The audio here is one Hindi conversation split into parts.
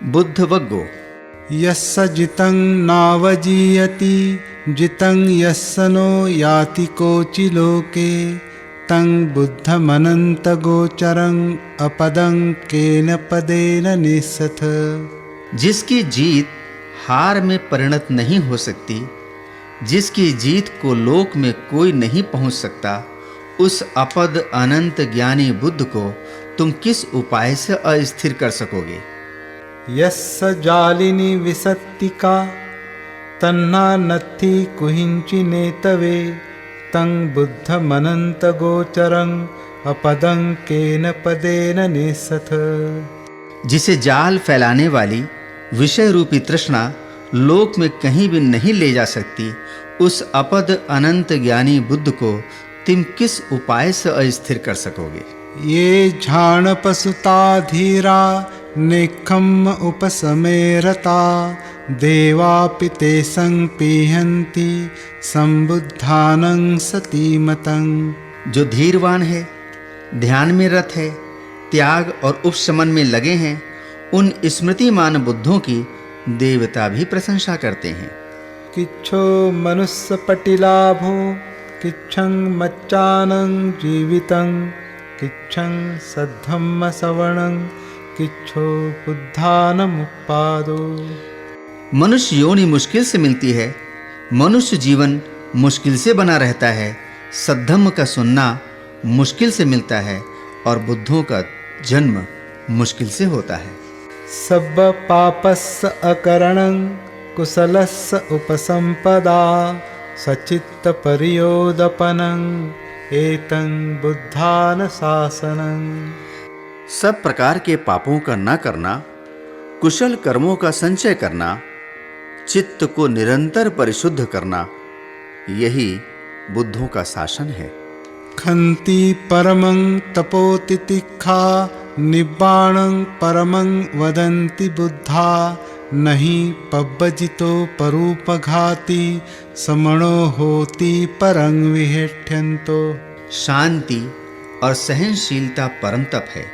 बुद्धवग्गो यस्य जितं नावजीयति जितं यस्य नो याति कोचि लोके तं बुद्धमनन्तगोचरं अपदं केन पदेन निस्सथ। जिसकी जीत हार में परिणत नहीं हो सकती, जिसकी जीत को लोक में कोई नहीं पहुंच सकता, उस अपद अनंत ज्ञानी बुद्ध को तुम किस उपाय से अस्थिर कर सकोगे? यस्य जालिनी विसत्तिका तन्ना नत्थि कुहिंचि नेतवे तं बुद्धमनन्तगोचरं अपदं केन पदेन निस्सथ। जिसे जाल फैलाने वाली विषय रूपी तृष्णा लोक में कहीं भी नहीं ले जा सकती, उस अपद अनंत ज्ञानी बुद्ध को तुम किस उपाय से अस्थिर कर सकोगे? ये झाण पसुता धीरा निखम उपसमेरता देवापि ते संपीहन्ति संबुद्धानं सतीमतं। जो धीरवान है, ध्यान में रत है, त्याग और उपशमन में लगे हैं, उन स्मृतिमान बुद्धों की देवता भी प्रशंसा करते हैं। किच्छो मनुष्य पटिलाभो किच्छं मच्चानं जीवितं किच्छं सद्धम्म सवणं किच्छो बुद्धानमुपादो। मनुष्य योनि मुश्किल से मिलती है, मनुष्य जीवन मुश्किल से बना रहता है, सद्धम्म का सुनना मुश्किल से मिलता है और बुद्धों का जन्म मुश्किल से होता है। सब पापस्य अकरणं कुशलस्य उपसंपदा सचित्त परियोदपनं एतं बुद्धान शासनं। सब प्रकार के पापों का न करना, कुशल कर्मों का संचय करना, चित्त को निरंतर परिशुद्ध करना, यही बुद्धों का शासन है। खन्ति परमं तपोतितिक्षा निब्बाणं परमं वदन्ति बुद्धा नहि पब्बजितो परूपघाती समणो होति परं विहेठ्यन्तो। शांति और सहनशीलता परम तप है।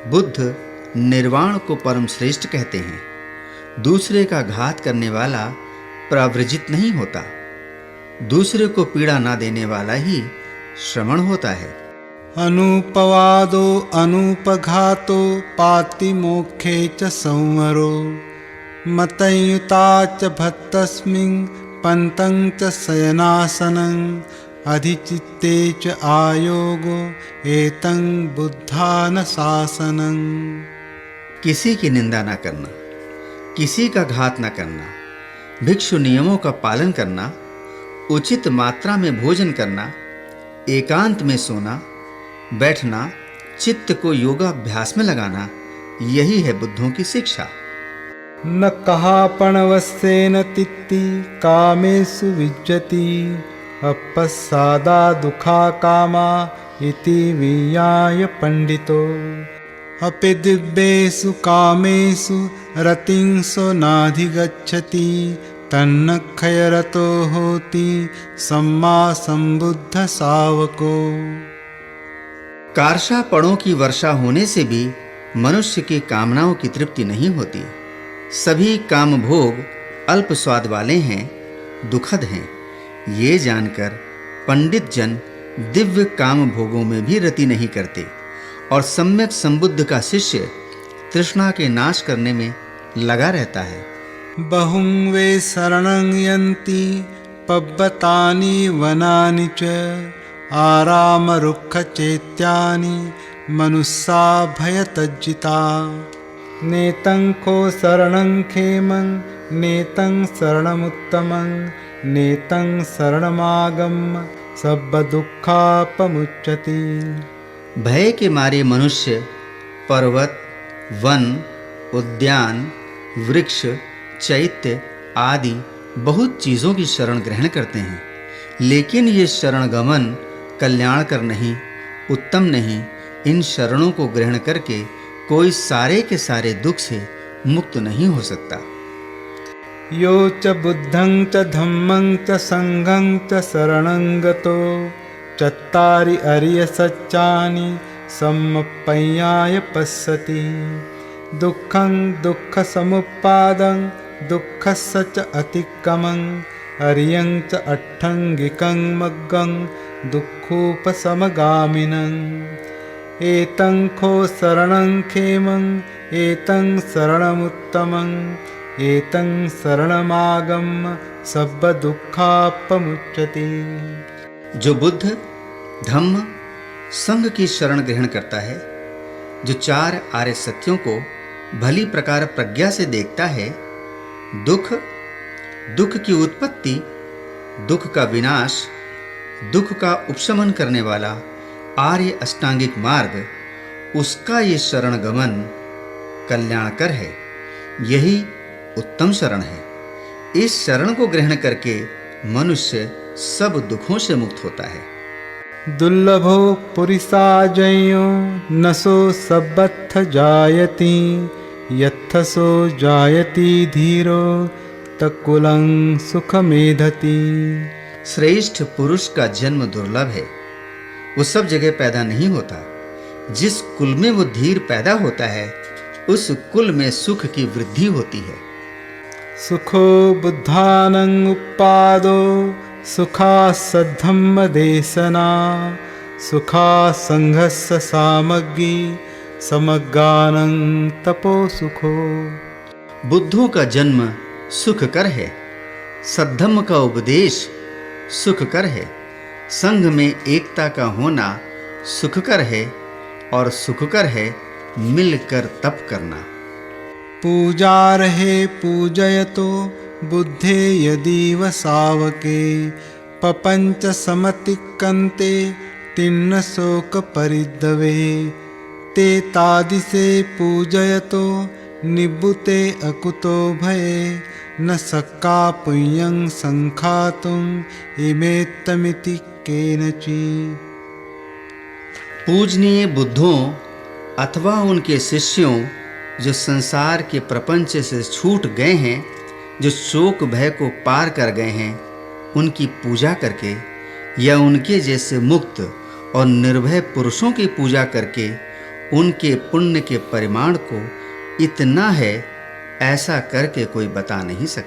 बुद्ध निर्वाण को परम श्रेष्ठ कहते हैं। दूसरे का घात करने वाला प्रव्रजित नहीं होता, दूसरे को पीड़ा ना देने वाला ही श्रमण होता है। अनुपवादो अनुपघातो पाति मोक्षे च संवरो मतयुता च भक्तस्मिन् पंतं च शयनासनं अधिचित्ते च आयोगो एतं बुद्धान शासनं। किसी की निंदा ना करना, किसी का घात ना करना, भिक्षु नियमों का पालन करना, उचित मात्रा में भोजन करना, एकांत में सोना बैठना, चित्त को योगाभ्यास में लगाना, यही है बुद्धों की शिक्षा। न कहापणवस्येन तित्ति कामेषु विज्जति अपस्सादा दुखा कामा इति वियाय पंडितो। अपि दिव्येषु कामेषु रतिं सो नाधिगच्छति तन्न क्षयरतो होति सम्मा संबुद्ध सावको। कार्षापणों की वर्षा होने से भी मनुष्य की कामनाओं की तृप्ति नहीं होती। सभी काम भोग अल्प स्वाद वाले हैं, दुखद हैं। ये जानकर पंडित जन दिव्य काम भोगों में भी रति नहीं करते और सम्यक संबुद्ध का शिष्य तृष्णा के नाश करने में लगा रहता है। बहुं वे शरणं यन्ति पब्बतानि वनानि च आराम रुक्ख चैत्यानि मनुष्या भयतज्जिता। नेतं को शरणं खेमं नेतं शरणमुत्तमं नेतं शरणमागम्य सब दुःखापमुच्यति। भय के मारे मनुष्य पर्वत, वन, उद्यान, वृक्ष, चैत्य आदि बहुत चीजों की शरण ग्रहण करते हैं, लेकिन ये शरण गमन कल्याणकर नहीं, उत्तम नहीं। इन शरणों को ग्रहण करके कोई सारे के सारे दुख से मुक्त नहीं हो सकता। यो च बुद्धं च धम्मं च संघं च शरणं गतो चत्तारि अरिय सच्चानि सम्मप्पय्याय पश्यति दुःखं दुःखसमुत्पादं दुःखस्य च अतिक्रमं अर्यं च अट्ठङ्गिकं मग्गं दुःखोपशमगामिनम् एतं खो शरणं खेमं एतं शरणमुत्तमं एतं शरणमागम्य सर्वदुःखापमुच्यते। जो बुद्ध धम्म संघ की शरण ग्रहण करता है, जो चार आर्य सत्यों को भली प्रकार प्रज्ञा से देखता है, दुख की उत्पत्ति, दुख का विनाश, दुख का उपशमन करने वाला आर्य अष्टांगिक मार्ग, उसका ये शरण गमन कल्याणकर है। यही उत्तम शरण है। इस शरण को ग्रहण करके मनुष्य सब दुखों से मुक्त होता है। दुर्लभो पुरुषाजयो नसो सर्वत्र जायति यत्थसो जायति धीरो तकुलं सुखमेधति। श्रेष्ठ पुरुष का जन्म दुर्लभ है, वो सब जगह पैदा नहीं होता। जिस कुल में वो धीर पैदा होता है, उस कुल में सुख की वृद्धि होती है। सुखो बुद्धानं उपादो सुखा सद्धम्म देशना सुखा संघस्य सामग्री समगानं तपो सुखो। बुद्धों का जन्म सुखकर है, सद्धम्म का उपदेश सुखकर है, संघ में एकता का होना सुखकर है, और सुखकर है मिलकर तप करना। पूजा रहे पूजयतो बुद्धे यदीव सावके पपंच समतिक्कन्ते तिन्न शोक परिद्रवे ते तादिसे पूजयतो निबुते अकुतो भये न सक्का पुण्यं संखातुम् इमेत्तमिति केनचित्। पूजनीय बुद्धों अथवा उनके शिष्यों जो संसार के प्रपंच से छूट गए हैं, जो शोक भय को पार कर गए हैं, उनकी पूजा करके या उनके जैसे मुक्त और निर्भय पुरुषों की पूजा करके उनके पुण्य के परिमाण को इतना है ऐसा करके कोई बता नहीं सकता।